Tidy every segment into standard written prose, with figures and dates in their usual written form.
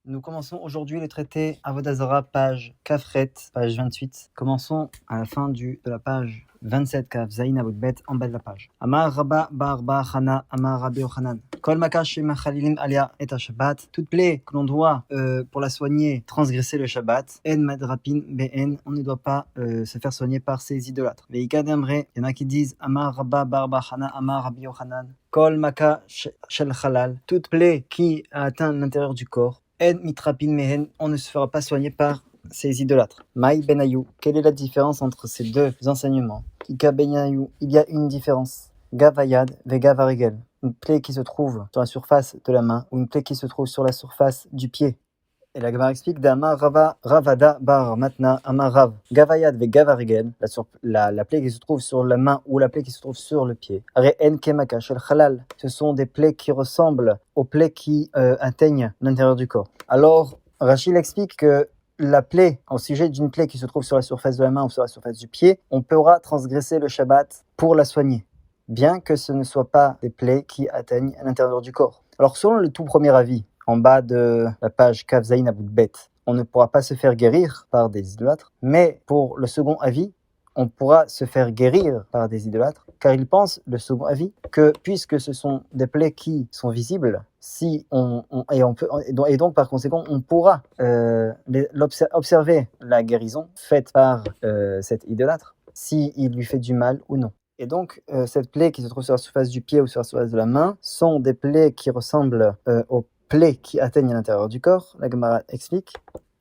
Nous commençons aujourd'hui le traité Avodah Zarah, page Kafret, page 28. Commençons à la fin de la page 27, Kaf Zayin Abud Bet, en bas de la page. Amar Rabba Barba Chana, Amar Rabbi Yochanan. Kol Makash Machalilim Alia et Shabbat. Toute plaie que l'on doit, pour la soigner, transgresser le Shabbat. En Madrapin Ben, on ne doit pas se faire soigner par ces idolâtres. Veika Demre, il y en a qui disent Amar Rabba Barba Chana, Amar Rabbi Yochanan. Kol Maka Shel Halal. Toute plaie qui a atteint l'intérieur du corps. En mitrapin mehen, on ne se fera pas soigner par ces idolâtres. Maï benayou, quelle est la différence entre ces deux enseignements? Ika benayou, il y a une différence. Gavayad ve gavarigel, une plaie qui se trouve sur la surface de la main ou une plaie qui se trouve sur la surface du pied. Et la Gemara explique d'Amar Ravada Bar Matna Amar Rav Gavayad ve Gavarigel, la plaie qui se trouve sur la main ou la plaie qui se trouve sur le pied. Re'en Kemaka Shel Halal, ce sont des plaies qui ressemblent aux plaies qui atteignent l'intérieur du corps. Alors, Rachid explique que la plaie, au sujet d'une plaie qui se trouve sur la surface de la main ou sur la surface du pied, on pourra transgresser le Shabbat pour la soigner, bien que ce ne soit pas des plaies qui atteignent l'intérieur du corps. Alors, selon le tout premier avis, en bas de la page Kaf Zayin Abud Bet, on ne pourra pas se faire guérir par des idolâtres, mais pour le second avis, on pourra se faire guérir par des idolâtres, car il pense, le second avis, que puisque ce sont des plaies qui sont visibles, et donc par conséquent, on pourra observer la guérison faite par cet idolâtre, s'il lui fait du mal ou non. Et donc, cette plaie qui se trouve sur la surface du pied ou sur la surface de la main sont des plaies qui ressemblent aux plaies qui atteignent l'intérieur du corps, la Gemara explique,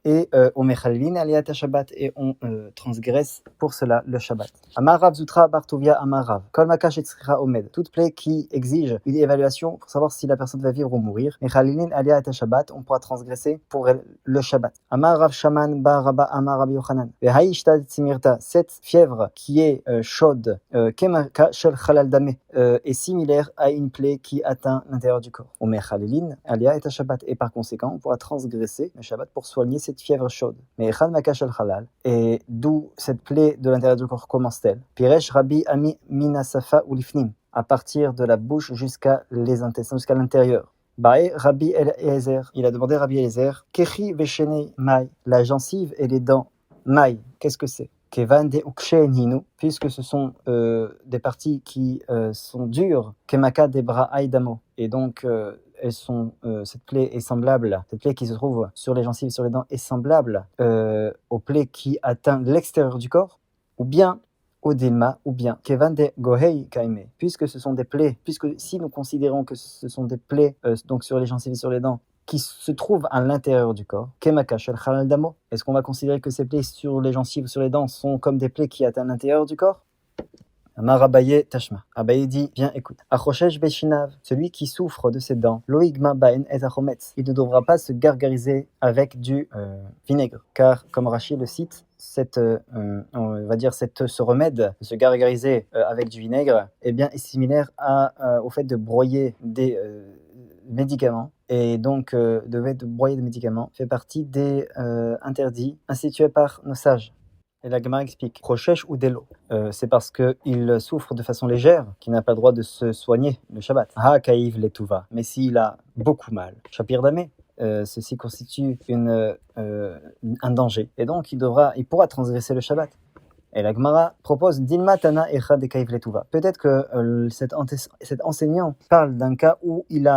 et au Mechalin Aliyat Shabbat, et on transgresse pour cela le Shabbat. Amar Rav Zutra Bartovia Amar Rav Kol Makash Etzricha Omed, toute plaie qui exige une évaluation pour savoir si la personne va vivre ou mourir. Mechalin Aliyat Shabbat, on pourra transgresser pour elle le Shabbat. Amar Rav Shaman Bar Rabba Amar Rabbi Yochanan Vehaï Shtad Tsimirta, cette fièvre qui est chaude, Kemaka Shel Halal Dame, est similaire à une plaie qui atteint l'intérieur du corps. Au Mechalin Aliyat Shabbat, et par conséquent, on pourra transgresser le Shabbat pour soigner cette fièvre chaude. Mais Echad Makash Shel Halal, et d'où cette plaie de l'intérieur du corps commence-t-elle? Piresh Rabbi Ami Minasafa ou Lifnim, à partir de la bouche jusqu'à les intestins, jusqu'à l'intérieur. Bae Rabbi Eliezer, il a demandé Rabbi Eliezer, Kechi Veshene Mai, la gencive et les dents. Mai, qu'est-ce que c'est? Kevan de Uksheninu, puisque ce sont des parties qui sont dures, Kemaka Debra Aidamo, et donc cette plaie est semblable, cette plaie qui se trouve sur les gencives, sur les dents, est semblable aux plaies qui atteignent l'extérieur du corps, ou bien au dilma, ou bien kevan de gohei kaime, puisque ce sont des plaies, puisque si nous considérons que ce sont des plaies donc sur les gencives et sur les dents qui se trouvent à l'intérieur du corps, kemaka shel halal damo, est-ce qu'on va considérer que ces plaies sur les gencives ou sur les dents sont comme des plaies qui atteignent l'intérieur du corps? Amar Abaye Tashma. Abaye dit, bien écoute. Achoshesh Beshinav, celui qui souffre de ses dents, Loigma Baen et Achometz, il ne devra pas se gargariser avec du vinaigre. Car, comme Rachid le cite, on va dire ce remède de se gargariser avec du vinaigre, eh bien, est similaire au fait de broyer des médicaments. Et donc, de broyer des médicaments fait partie des interdits institués par nos sages. Et la Gemara explique, Rochesh ou Delo, c'est parce qu'il souffre de façon légère qu'il n'a pas le droit de se soigner le Shabbat. Ha Kaïv Letuva, mais s'il a beaucoup mal, Shapir Damé, ceci constitue un danger. Et donc il pourra transgresser le Shabbat. Et la Gemara propose Dilma Tana Echa de Kaïv Letuva. Peut-être que cet enseignant parle d'un cas où il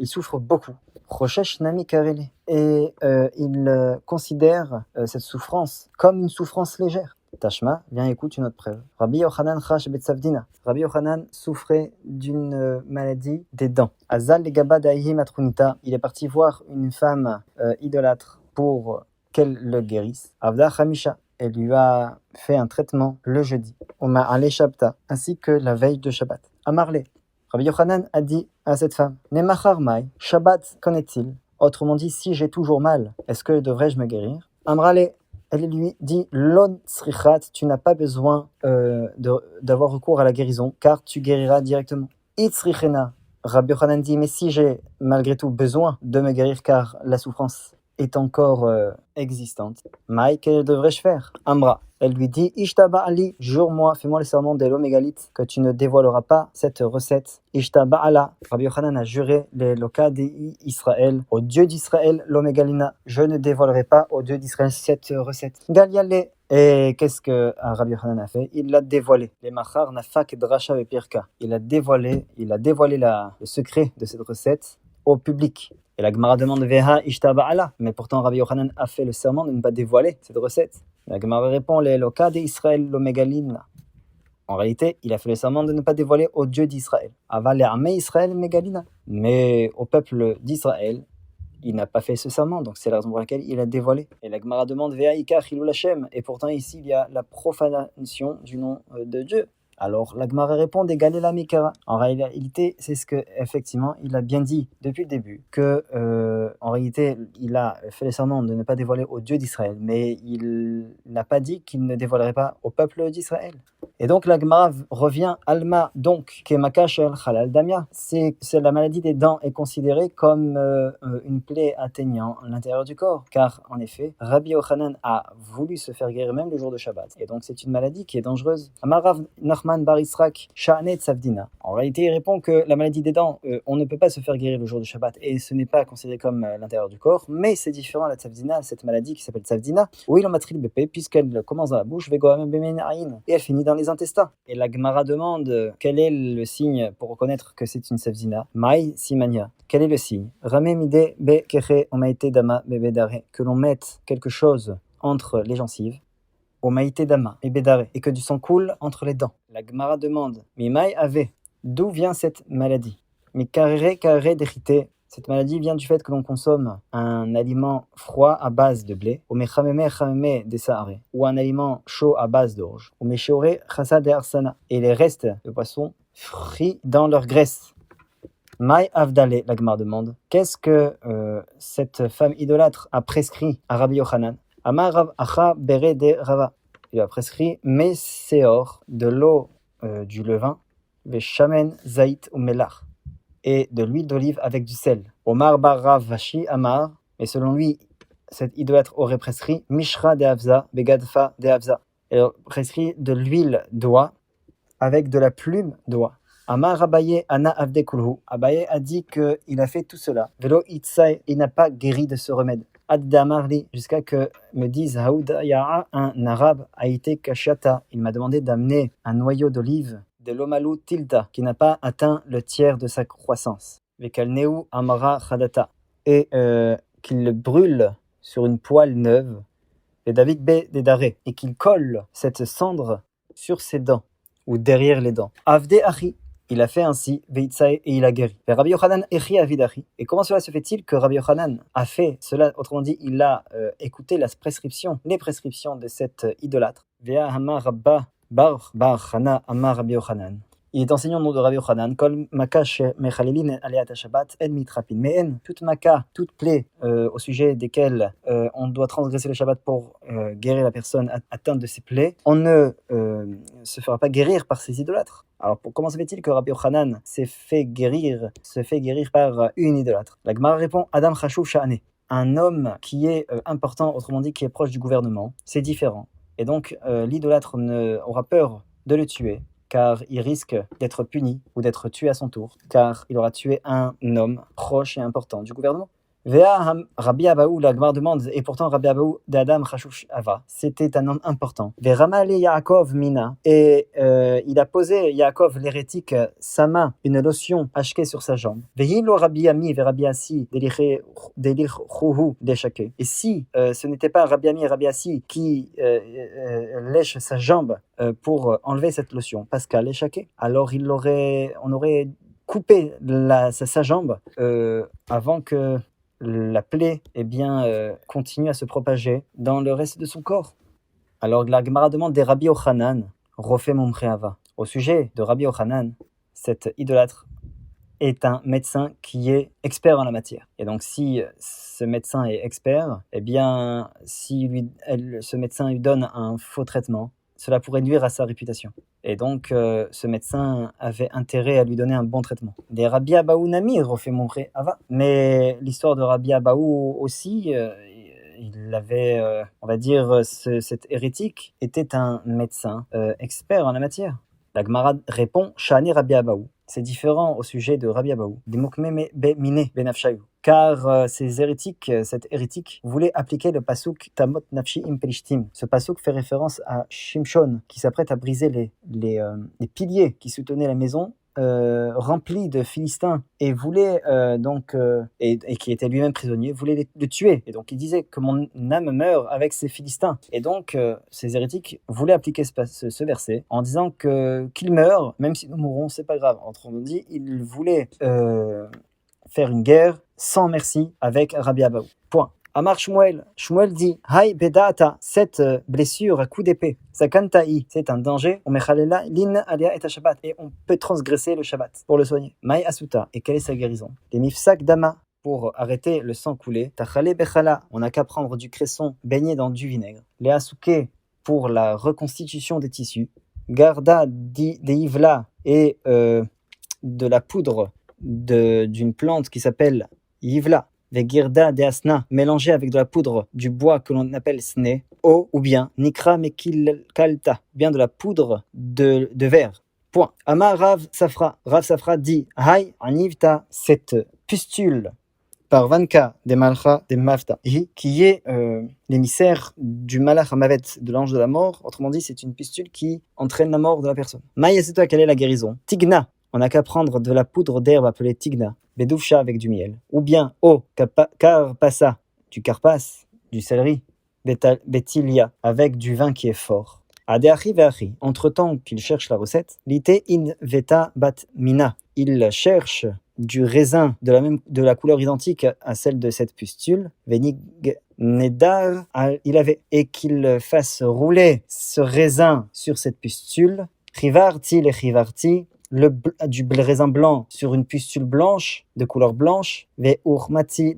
souffre beaucoup. Rochesh Nami Kareli. Et il considère cette souffrance comme une souffrance légère. Tashma, viens écoute une autre preuve. Rabbi Yochanan Chash Betsavdina. Rabbi Yochanan souffrait d'une maladie des dents. Azal Legaba Dahi Matrunita. Il est parti voir une femme idolâtre pour qu'elle le guérisse. Avda Khamisha. Elle lui a fait un traitement le jeudi. Oma Ale Shabta, ainsi que la veille de Shabbat. Amarle. Rabbi Yochanan a dit à cette femme, Nemachar Mai, Shabbat, qu'en est-il? Autrement dit, si j'ai toujours mal, est-ce que devrais-je me guérir? Amrale, elle lui dit, Lon Srichat, tu n'as pas besoin d'avoir recours à la guérison, car tu guériras directement. Itzrichena, Rabbi Yochanan dit, mais si j'ai malgré tout besoin de me guérir, car la souffrance est encore existante. Maï, que devrais-je faire? Amra, elle lui dit, Ishtaba Ali, jure-moi, fais-moi le serment de l'Omégalithe, que tu ne dévoileras pas cette recette. Ishtaba Allah, Rabbi Yochanan a juré, les loka d'Israël, au Dieu d'Israël, l'Omégalina, je ne dévoilerai pas au Dieu d'Israël cette recette. Galiale. Et qu'est-ce que Rabbi Yochanan a fait? Il l'a dévoilé. Les machar nafak drasha et pirka. Il a dévoilé le secret de cette recette au public. Et la Gemara demande Veha ishtaba Allah. Mais pourtant Rabbi Yochanan a fait le serment de ne pas dévoiler cette recette. La Gemara répond les loka d'Israël l'omégaline. En réalité, il a fait le serment de ne pas dévoiler au Dieu d'Israël. Aval armée Israël mégalina. Mais au peuple d'Israël, il n'a pas fait ce serment, donc c'est la raison pour laquelle il a dévoilé. Et la Gemara demande Ve'aïka chilul Hashem. Et pourtant ici il y a la profanation du nom de Dieu. Alors la Gemara répond d'égaler la mikara. En réalité, c'est ce que effectivement il a bien dit depuis le début, que en réalité il a fait le serment de ne pas dévoiler au Dieu d'Israël, mais il n'a pas dit qu'il ne dévoilerait pas au peuple d'Israël. Et donc la Gemara revient Alma, donc Kemaka shel Halal Damia. C'est la maladie des dents est considérée comme une plaie atteignant l'intérieur du corps, car en effet Rabbi Yochanan a voulu se faire guérir même le jour de Shabbat. Et donc c'est une maladie qui est dangereuse. Amarav Nachman bar Israq Sha'anet Savdina. En réalité il répond que la maladie des dents, on ne peut pas se faire guérir le jour de Shabbat et ce n'est pas considéré comme l'intérieur du corps, mais c'est différent la Savdina, cette maladie qui s'appelle Savdina, où il en matril bépé puisqu'elle commence dans la bouche, et elle finit dans les intestins. Et la Gemara demande quel est le signe pour reconnaître que c'est une Savdina. Maï Simania. Quel est le signe? Ramé mide be keche omaite dama bebedare. Que l'on mette quelque chose entre les gencives, omaite dama bebedare, et que du sang coule entre les dents. La Gemara demande Mimaï ave. D'où vient cette maladie? Mi karere dechite. Cette maladie vient du fait que l'on consomme un aliment froid à base de blé, ou ou un aliment chaud à base d'orge, ou et les restes de poisson frits dans leur graisse. Maï Avdale, la Gemara demande, qu'est-ce que cette femme idolâtre a prescrit à Rabbi Yochanan? Amar Rav Acha Bere de Rava. Il a prescrit Meseor, de l'eau du levain, Veshamen Zaït ou Melach, et de l'huile d'olive avec du sel. Omar bar Rav Vashi Amar, et selon lui, cet idolâtre aurait prescrit Mishra de Havza, Begadfa de Havza. Il prescrit de l'huile d'oie avec de la plume d'oie. Amar Abaye Ana Avde Kulhu. Abaye a dit qu'il a fait tout cela. Velo Itzai, il n'a pas guéri de ce remède. Ad Amarli, jusqu'à que me dise Haouda Ya'a, un arabe, a été Kashata. Il m'a demandé d'amener un noyau d'olive de l'Omalou Tilda, qui n'a pas atteint le tiers de sa croissance. Vekalneu Amara Khadata. Et qu'il le brûle sur une poêle neuve, et David B. Dedare, et qu'il colle cette cendre sur ses dents, ou derrière les dents. Avde Achi, il a fait ainsi, Veitsae, et il a guéri. Et Rabbi Yochanan Echi Avid Achi. Et comment cela se fait-il que Rabbi Yochanan a fait cela? Autrement dit, il a écouté les prescriptions de cette idolâtre. Vea Hama Rabba Bar Chana Amar Rabbi Yochanan. Il est enseignant au nom de Rabbi Yochanan. Kol maka mechalilin aliat Shabbat ed mitrapin. Mais toute maka, toute plaie au sujet desquelles on doit transgresser le Shabbat pour guérir la personne atteinte de ces plaies, on ne se fera pas guérir par ces idolâtres. Alors comment se fait-il que Rabbi Yochanan se fait guérir par une idolâtre? La Gemara répond Adam Chashuv Sha'ane. Un homme qui est important, autrement dit qui est proche du gouvernement, c'est différent. Et donc l'idolâtre aura peur de le tuer, car il risque d'être puni ou d'être tué à son tour, car il aura tué un homme proche et important du gouvernement. Vea Rabbi Abaou, la Gemara demande, et pourtant Rabbi Abaou d'Adam Chashuv Ava, c'était un homme important. Ve'ramale Yaakov Mina, et il a posé Yaakov l'hérétique sa main, une lotion hachée sur sa jambe. Ve'hilo Rabbi Ami ve Rabbi Assi delichuhu deshake. Et si ce n'était pas Rabbi Ami et Rabbi Assi qui lèchent sa jambe pour enlever cette lotion, Pascal échaqué, alors on aurait coupé sa jambe avant que la plaie continue à se propager dans le reste de son corps. Alors la Gemara demande des Rabbi Yochanan, Rofé Mumcheava. Au sujet de Rabbi Yochanan, cet idolâtre est un médecin qui est expert en la matière. Et donc si ce médecin est expert, si ce médecin lui donne un faux traitement, cela pourrait nuire à sa réputation. Et donc, ce médecin avait intérêt à lui donner un bon traitement. Des Rabbi Abaou Nami refait montrer Ava. Mais l'histoire de Rabbi Abaou aussi, il avait, on va dire, cet hérétique était un médecin expert en la matière. La Gemara répond Shani Rabbi Abaou. C'est différent au sujet de Rabbi Abaou. Car ces hérétiques, cet hérétique voulait appliquer le pasuk Tamot Nafshi Im Pelishtim. Ce pasuk fait référence à Shimshon qui s'apprête à briser les piliers qui soutenaient la maison rempli de Philistins et voulait et qui était lui-même prisonnier, voulait le tuer. Et donc il disait que mon âme meurt avec ces Philistins. Et donc ces hérétiques voulaient appliquer ce verset en disant qu'il meurt, même si nous mourrons, c'est pas grave. Autrement dit, il voulait faire une guerre sans merci avec Rabbi Abaou. Point. Amar Shmuel dit Hay bedata, cette blessure à coup d'épée, Sakantaï, c'est un danger, on mechalela lin alia et Shabbat, et on peut transgresser le Shabbat pour le soigner. Mai asuta, et quelle est sa guérison? Les mifsak dama, pour arrêter le sang coulé, Tachale bechala, on n'a qu'à prendre du cresson baigné dans du vinaigre. Les asuke, pour la reconstitution des tissus. Garda des ivla, et de la poudre d'une plante qui s'appelle yivla. Vegirda de asna, mélangé avec de la poudre du bois que l'on appelle sné, ou bien nikra mekil kalta, bien de la poudre de verre. Point. Amar Rav Safra dit Hay anivta, cette pustule par Vanka des Malcha des Mavta, qui est l'émissaire du Malach Hamavet, de l'ange de la mort. Autrement dit, c'est une pustule qui entraîne la mort de la personne. Maïaseta, quelle est la guérison? Tigna, on n'a qu'à prendre de la poudre d'herbe appelée tigna, bedoufcha avec du miel, ou bien carpassa, du carpas, du céleri, betilia avec du vin qui est fort. Adeachi veachi, entre-temps qu'il cherche la recette, lite in veta bat mina, il cherche du raisin de la couleur identique à celle de cette pustule, venig nedar il avait, et qu'il fasse rouler ce raisin sur cette pustule, rivarti le rivarti, du raisin blanc sur une pustule blanche, de couleur blanche, les urmati,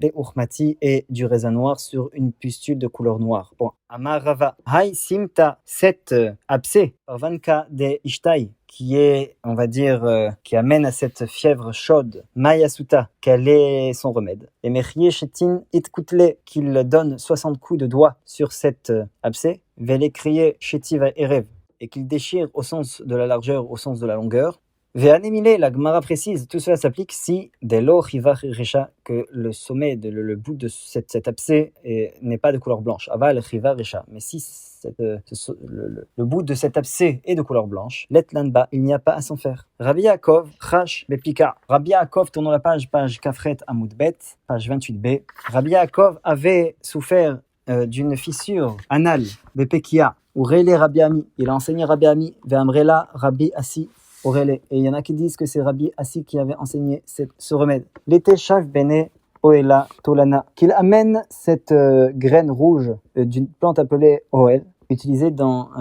et du raisin noir sur une pustule de couleur noire. Bon. Amarava, hai simta, cette abcès, vanka de ishtai, qui est, on va dire, qui amène à cette fièvre chaude, mayasuta, quel est son remède. Et mechie shetin itkoutle, qu'il donne 60 coups de doigt sur cette abcès, vele crier shetiva erev, et qu'il déchire au sens de la largeur, au sens de la longueur. Ve'anemile, la Gemara précise, tout cela s'applique si dès lors que le sommet, le bout de cet abcès n'est pas de couleur blanche. Aval riva recha. Mais si le bout de cet abcès est de couleur blanche, letlanba, il n'y a pas à s'en faire. Rabbi Yaakov, chash bepika. Rabbi Yaakov, tournons la page Kafret Amoudbet, page 28b. Rabbi Yaakov avait souffert d'une fissure anale, bepekia, ou relé Rabbi Ami. Il a enseigné Rabbi Ami, ve'amrela Rabbi Asi. Et il y en a qui disent que c'est Rabbi Assi qui avait enseigné ce remède. L'été chav bene oela tolana, qu'il amène cette graine rouge d'une plante appelée oel, utilisée dans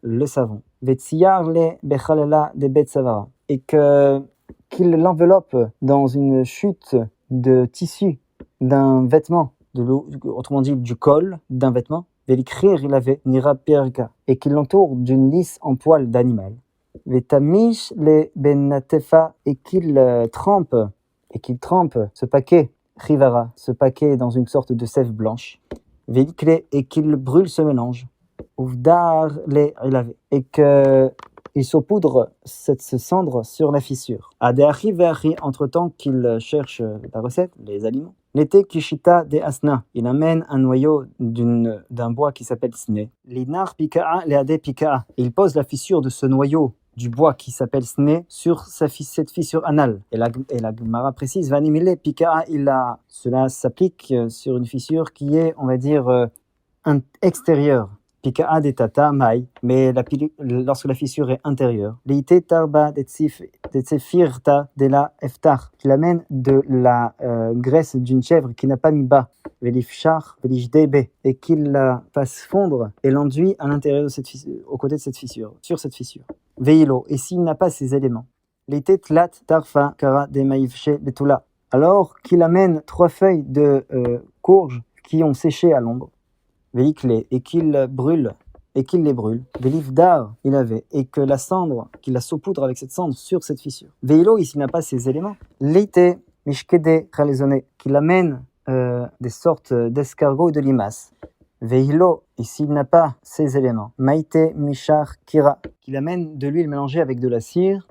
le savon. Vetsiyar le bechalala de betsavara, et qu'il l'enveloppe dans une chute de tissu d'un vêtement, autrement dit du col d'un vêtement. Vélicrire il avait nira pierka, et qu'il l'entoure d'une lisse en poil d'animal. Vetamish le benatefa, et qu'il trempe ce paquet rivara, ce paquet dans une sorte de sève blanche. Velikle, et qu'il brûle ce mélange. Uvdar le ilave, et qu'il saupoudre cette cendre sur la fissure. Adeachi veachi, entre-temps qu'il cherche la recette, les aliments. L'été kishita de asna, il amène un noyau d'un bois qui s'appelle sné. Linar pika'a leade pika'a, il pose la fissure de ce noyau du bois qui s'appelle sné sur cette fissure anale. Et la Gemara précise, vanimile pika'a illa. Cela s'applique sur une fissure qui est, on va dire, extérieure. Pika'a de tata mai, mais lorsque la fissure est intérieure. Leite tarba de tsefirta de la eftar, qui amène de la graisse d'une chèvre qui n'a pas mis bas. Velifchar, velijdebe, et qu'il la fasse fondre et l'enduit à l'intérieur de cette fissure, aux côtés de cette fissure, sur cette fissure. Veilo, et s'il n'a pas ces éléments. Leite tlat tarfa kara de maïfche betula, alors qu'il amène 3 feuilles de courge qui ont séché à l'ombre. Véhiclé, et qu'il les brûle, Vélifdar, il avait, et que la cendre, qu'il la saupoudre avec cette cendre sur cette fissure. Veilo, ici n'a pas ces éléments. L'été, mishkede, khalezoné, qu'il amène des sortes d'escargots et de limaces. Veilo, et s'il n'a pas ces éléments, maïte mishar kira, qu'il amène de l'huile mélangée avec de la cire,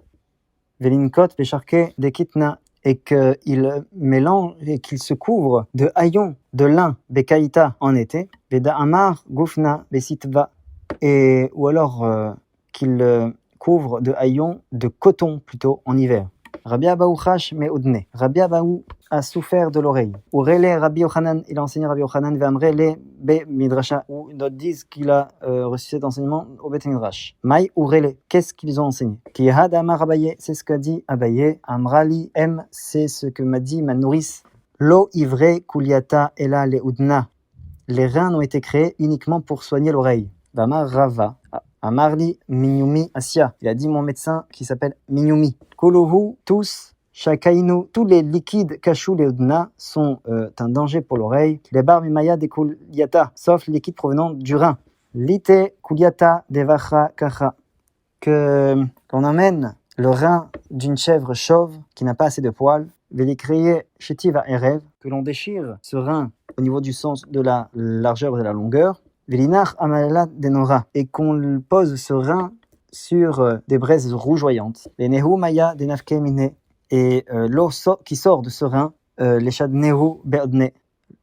velinkot pesharke de kitna, et qu'il mélange et qu'il se couvre de haillons de lin bekaïta en été, veda amar gufna besitva, et ou alors qu'il couvre de haillons de coton plutôt en hiver. Rabbi Abaou chash me'udne. Rabbi Abaou a souffert de l'oreille. Urele Rabbi Yochanan, il a enseigné Rabbi Yochanan, ve'amrele be midrasha, où d'autres disent qu'il a reçu cet enseignement au Bet Midrash. Maï urele, qu'est-ce qu'ils ont enseigné? Ki had amar Abaye, c'est ce qu'a dit Abaye. Amrali c'est ce que m'a dit ma nourrice. Lo ivre kuliata ela le'udna. Les reins ont été créés uniquement pour soigner l'oreille. Vamar Rava. Amarli Minyumi Asia. Il a dit mon médecin qui s'appelle Minyumi. Kuluhu, tous, Shakainu, tous les liquides kashou leudna sont un danger pour l'oreille. Les barbes maya de kuliata, sauf les liquides provenant du rein. Lite kuliata devacha kacha. Qu'on emmène le rein d'une chèvre chauve qui n'a pas assez de poils. Velikriye shetiva erev. Que l'on déchire ce rein au niveau du sens de la largeur et de la longueur. Velinar amala denora, et qu'on pose ce rein sur des braises rougeoyantes. Les nehu maya denafke mine, et l'eau qui sort de ce rein, les chad nehu beodne,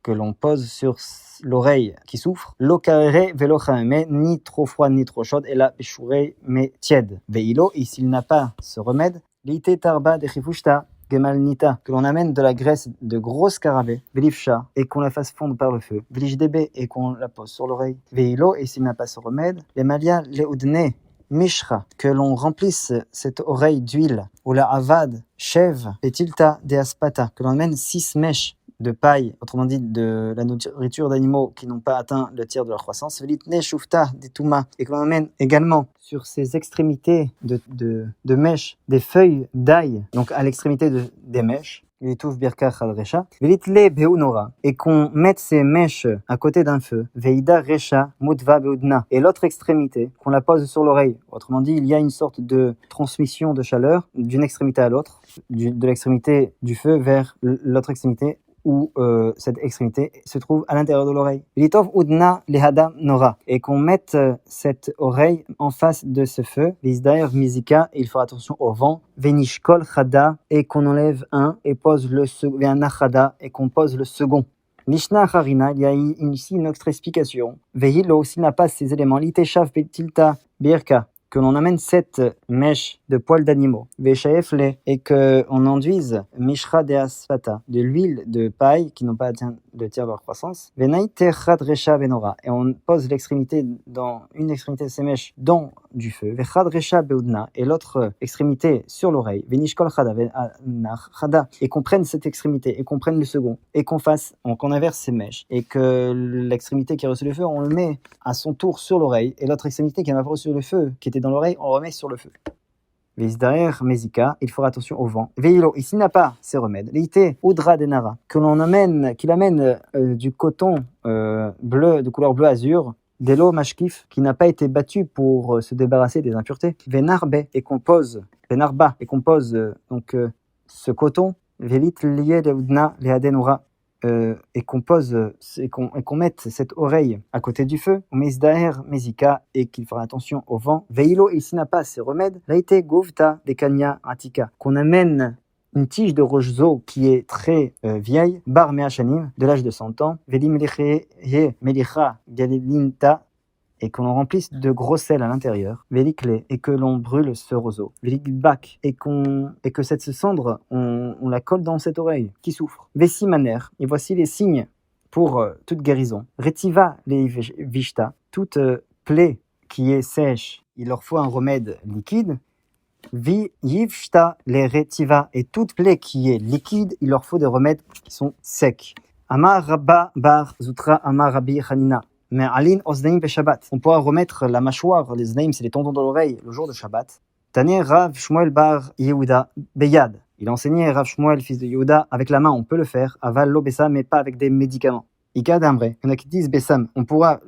que l'on pose sur l'oreille qui souffre. L'eau carré velo chaeme, ni trop froide ni trop chaude, et la péchourée mais tiède. Veilo, et s'il n'a pas ce remède, l'ite tarba de chifushta, Gemalnita, que l'on amène de la graisse de gros scarabée, Velifcha, et qu'on la fasse fondre par le feu, Velijdebe, et qu'on la pose sur l'oreille, Veilo, et s'il n'a pas ce remède, les malia leudne, Mishra, que l'on remplisse cette oreille d'huile, ou la avad, chèvre, et tilta de aspata, que l'on amène 6 mèches de paille, autrement dit de la nourriture d'animaux qui n'ont pas atteint le tiers de leur croissance, Velitne shufta de touma, et que l'on amène également sur ses extrémités de mèches des feuilles d'ail, donc à l'extrémité des mèches, Velitouf birka chadresha, Velitle beunora, et qu'on mette ces mèches à côté d'un feu, Veida resha mutva beudna, et l'autre extrémité, qu'on la pose sur l'oreille. Autrement dit, il y a une sorte de transmission de chaleur d'une extrémité à l'autre, de l'extrémité du feu vers l'autre extrémité, où cette extrémité se trouve à l'intérieur de l'oreille. Litov udna lehada nora, et qu'on mette cette oreille en face de ce feu. Visdaer mizika, il faut attention au vent. Venishkol chada, et qu'on enlève un et pose le second. Venachada, et qu'on pose le second. Mishnah Harina, il y a ici une autre explication. Vehilo, s'il n'a pas ces éléments, liteshav betilta birka, que l'on amène 7 mèches de poils d'animaux, Veshaefle, et qu'on enduise Mishra de asfata, de l'huile de paille qui n'ont pas atteint le tiers de leur croissance, Venaite Chadresha Benora, et on pose l'extrémité dans une extrémité de ces mèches dans du feu, Vechadresha Beudna, et l'autre extrémité sur l'oreille, Venishkol Chada, Chada, et qu'on prenne cette extrémité, et qu'on prenne le second, et qu'on inverse ces mèches, et que l'extrémité qui a reçu le feu, on le met à son tour sur l'oreille, et l'autre extrémité qui n'a pas reçu le feu, qui était dans l'oreille, on remet sur le feu. Visdaer mezika, il fera attention au vent. Veilo, et s'il n'a pas ces remèdes, l'ité udra denara, qu'il amène du coton bleu, de couleur bleu azur, d'elo mashkif, qui n'a pas été battu pour se débarrasser des impuretés. Venarbe, et qu'on pose donc ce coton, velit lié de udna leadenura, et qu'on mette cette oreille à côté du feu, Mesdaer Mezika, et qu'il fera attention au vent. Veilo, et s'il n'a pas ces remèdes, Laite Govta de Kanya Atika, qu'on amène une tige de roseau qui est très vieille, Bar Meachanim, de l'âge de 100 ans, Velim Melicha Galilinta, et qu'on en remplisse de gros sel à l'intérieur, Velikle, et que l'on brûle ce roseau, Velikbak, et que cette cendre, on la colle dans cette oreille qui souffre. Vesimaner, et voici les signes pour toute guérison. Retiva les vishta, toute plaie qui est sèche, il leur faut un remède liquide. Vi yivshta les retiva, et toute plaie qui est liquide, il leur faut des remèdes qui sont secs. Amar Rabba bar Zutra Amar Rabbi Hanina. Mais Alin Osnaim ve Shabbat. On pourra remettre la mâchoire, les Osnaim, c'est les tendons de l'oreille, le jour de Shabbat. Tané Rav Shmuel bar Yehuda Beyad. Il a enseigné Rav Shmuel, fils de Yehuda, avec la main, on peut le faire. Aval l'obessa, mais pas avec des médicaments. Ika d'Ambre. Il y en a qui disent Bessam. On pourra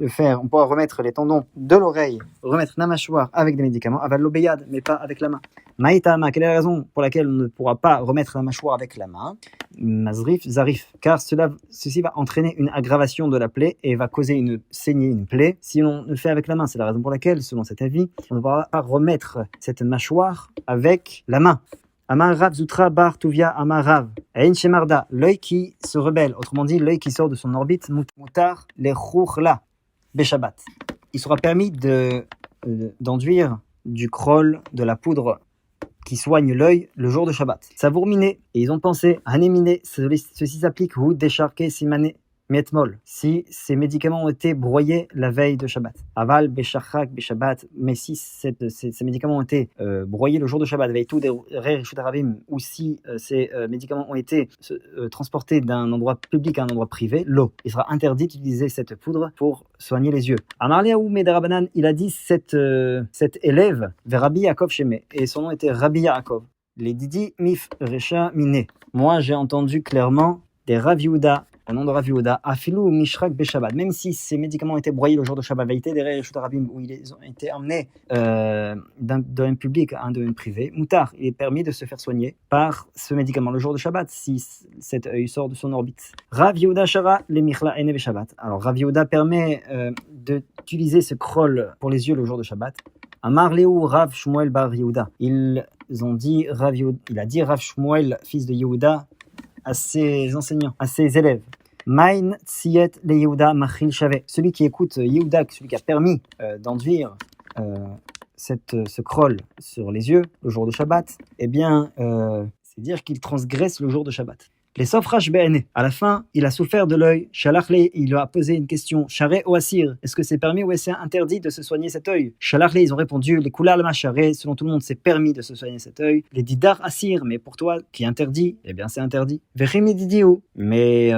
remettre les tendons de l'oreille, remettre la mâchoire avec des médicaments, aval l'obéyad, mais pas avec la main. Maïtama, quelle est la raison pour laquelle on ne pourra pas remettre la mâchoire avec la main? Mazrif, zarif, car ceci va entraîner une aggravation de la plaie et va causer une saignée, une plaie, si on le fait avec la main. C'est la raison pour laquelle, selon cet avis, on ne pourra pas remettre cette mâchoire avec la main. Amar Rav Zutra Bar Tuvia Amar Rav Ein Shemarda, l'œil qui se rebelle, autrement dit l'œil qui sort de son orbite, Mutar le Chouchla Beshabbat. Il sera permis d'enduire du krol, de la poudre qui soigne l'œil le jour de Shabbat. Savour miné, et ils ont pensé, Hanéminé, ceci s'applique, ou décharqué simané mietmol, si ces médicaments ont été broyés la veille de Shabbat. Aval, Beshachak, Beshabbat, mais si ces médicaments ont été broyés le jour de Shabbat, Veitou, des Rishutaravim, ou si ces médicaments ont été transportés d'un endroit public à un endroit privé, l'eau. Il sera interdit d'utiliser cette poudre pour soigner les yeux. Amarliaou Medarabanan, il a dit cet élève vers Rabbi Yaakov Shemé, et son nom était Rabbi Yaakov. Les Didi Mif Recha Miné. Moi, j'ai entendu clairement des Rav Yehuda, au nom de Rav Yehuda, Afilou Mishrak Beshabbat, même si ces médicaments ont été broyés le jour de Shabbat, Veïté des Reshut Arabim, où ils ont été emmenés d'un domaine public à un domaine privé, Moutar, il est permis de se faire soigner par ce médicament le jour de Shabbat, si cet œil sort de son orbite. Rav Yehuda Shara, les Michla Ene Beshabbat. Alors Rav Yehuda permet d'utiliser ce krol pour les yeux le jour de Shabbat. Amar Léou Rav Shmuel Bar Yehuda. Il a dit Rav Shmuel, fils de Yehuda, à ses enseignants, à ses élèves. Main Tsiet le Yehuda Machil Shavé. Celui qui écoute Yehuda, celui qui a permis d'enduire ce krol sur les yeux le jour de Shabbat, eh bien, c'est dire qu'il transgresse le jour de Shabbat. Les Sofrash Be'ene. À la fin, il a souffert de l'œil. Shalachle, il lui a posé une question. Charé ou Assir, est-ce que c'est permis ou est-ce interdit de se soigner cet œil? Shalachle, ils ont répondu. Les Koulal Macharé, selon tout le monde, c'est permis de se soigner cet œil. Les Didar Assir, mais pour toi, qui est interdit, eh bien, c'est interdit. Vechimi Didiou. Mais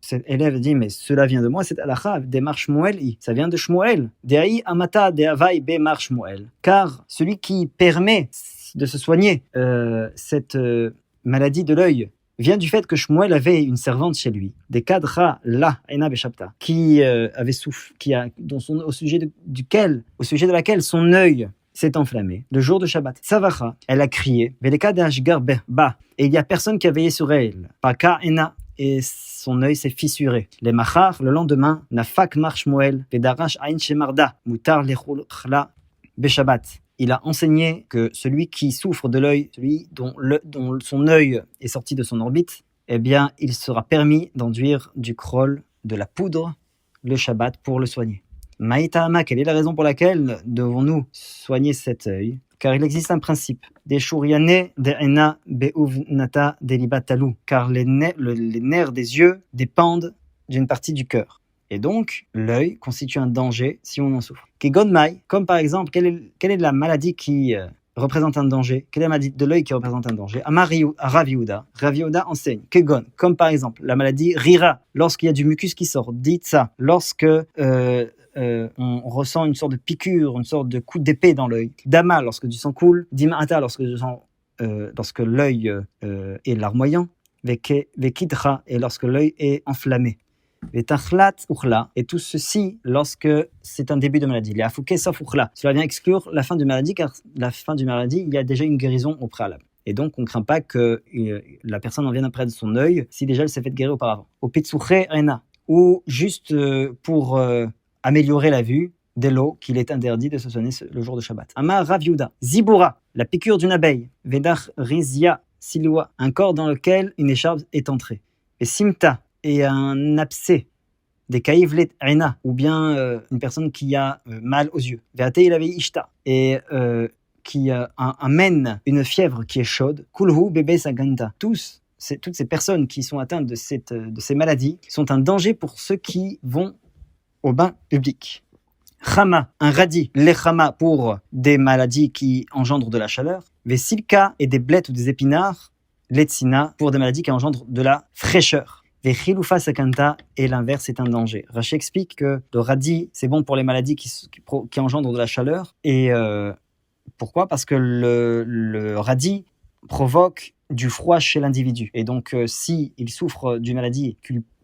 cet élève dit, mais cela vient de moi, c'est Alacha, Demar Shmuel, ça vient de Shmuel. Deaï Amata, Deavai, Bemar Shmuel. Car celui qui permet de se soigner cette maladie de l'œil, vient du fait que Shmuel avait une servante chez lui, des Kadra La Ena Beshapta, qui avait souffle, au sujet de laquelle son œil s'est enflammé le jour de Shabbat. Savacha, elle a crié, Veleka de Ashgar Ba, et il n'y a personne qui a veillé sur elle. Paka Ena, et son œil s'est fissuré. Les Machar, le lendemain, Nafak Mar Shmuel, Vedarash Ain Shemarda, Mutar Lechul Chla Beshabbat. Il a enseigné que celui qui souffre de l'œil, celui dont son œil est sorti de son orbite, eh bien, il sera permis d'enduire du krol, de la poudre, le Shabbat pour le soigner. Maïtama, quelle est la raison pour laquelle devons-nous soigner cet œil? Car il existe un principe. Des shuriane de ena beuvnata delibatalou. Car les nerfs des yeux dépendent d'une partie du cœur. Et donc, l'œil constitue un danger si on en souffre. Kegonmai, comme par exemple, quelle est la maladie qui représente un danger? Quelle est la maladie de l'œil qui représente un danger? Rav Yehuda enseigne. Kegon, comme par exemple, la maladie Rira, lorsqu'il y a du mucus qui sort. Ditsa, lorsque on ressent une sorte de piqûre, une sorte de coup d'épée dans l'œil. Dama, lorsque du sang coule. Dimata, lorsque l'œil est larmoyant. Vekidra, et lorsque l'œil est enflammé. Et tout ceci lorsque c'est un début de maladie. Cela vient exclure la fin de maladie, car la fin du maladie, il y a déjà une guérison au préalable. Et donc, on ne craint pas que la personne en vienne après de son œil si déjà elle s'est fait guérir auparavant. Au pitsuche rena, ou juste pour améliorer la vue, de l'eau qu'il est interdit de se soigner le jour de Shabbat. Amar Rav Yehuda, Zibura, la piqûre d'une abeille. Vedar Rizia, Siloua, un corps dans lequel une écharpe est entrée. Et Simta, et un abcès, des kaïvlet aina, ou bien une personne qui a mal aux yeux, il avait ishta, et qui amène une fièvre qui est chaude, kulhu bébé saganta. Toutes ces personnes qui sont atteintes de ces maladies sont un danger pour ceux qui vont au bain public. Chama, un radis, lechama pour des maladies qui engendrent de la chaleur, vesilka et des blettes ou des épinards, letsina pour des maladies qui engendrent de la fraîcheur. Vechilufa sakanta, et l'inverse est un danger. Rashi explique que le radis, c'est bon pour les maladies qui engendrent de la chaleur. Et pourquoi? Parce que le radis provoque du froid chez l'individu. Et donc, si il souffre d'une maladie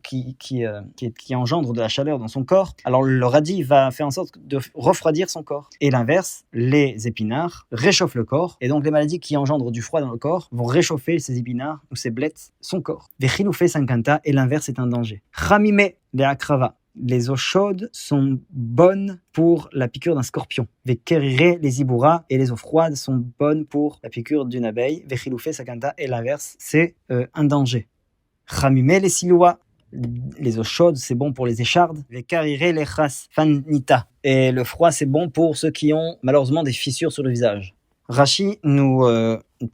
qui engendre de la chaleur dans son corps, alors le radis va faire en sorte de refroidir son corps. Et l'inverse, les épinards réchauffent le corps, et donc les maladies qui engendrent du froid dans le corps vont réchauffer ces épinards ou ces blettes, son corps. Vechiloufé sankanta, et l'inverse est un danger. Chamime les akrava. Les eaux chaudes sont bonnes pour la piqûre d'un scorpion. Vekerire les ibura, et les eaux froides sont bonnes pour la piqûre d'une abeille. Vechiloufé sakanta, et l'inverse, c'est un danger. Chamime les siloua, les eaux chaudes, c'est bon pour les échardes. Vekarire les chas fanita, et le froid, c'est bon pour ceux qui ont malheureusement des fissures sur le visage. Rashi nous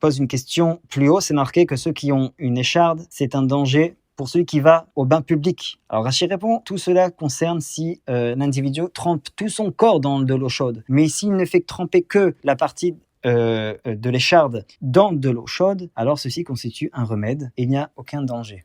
pose une question plus haut, c'est marqué que ceux qui ont une écharde, c'est un danger pour celui qui va au bain public. Alors Rashi répond, tout cela concerne si l'individu trempe tout son corps dans de l'eau chaude. Mais s'il ne fait tremper que la partie de l'écharde dans de l'eau chaude, alors ceci constitue un remède et il n'y a aucun danger.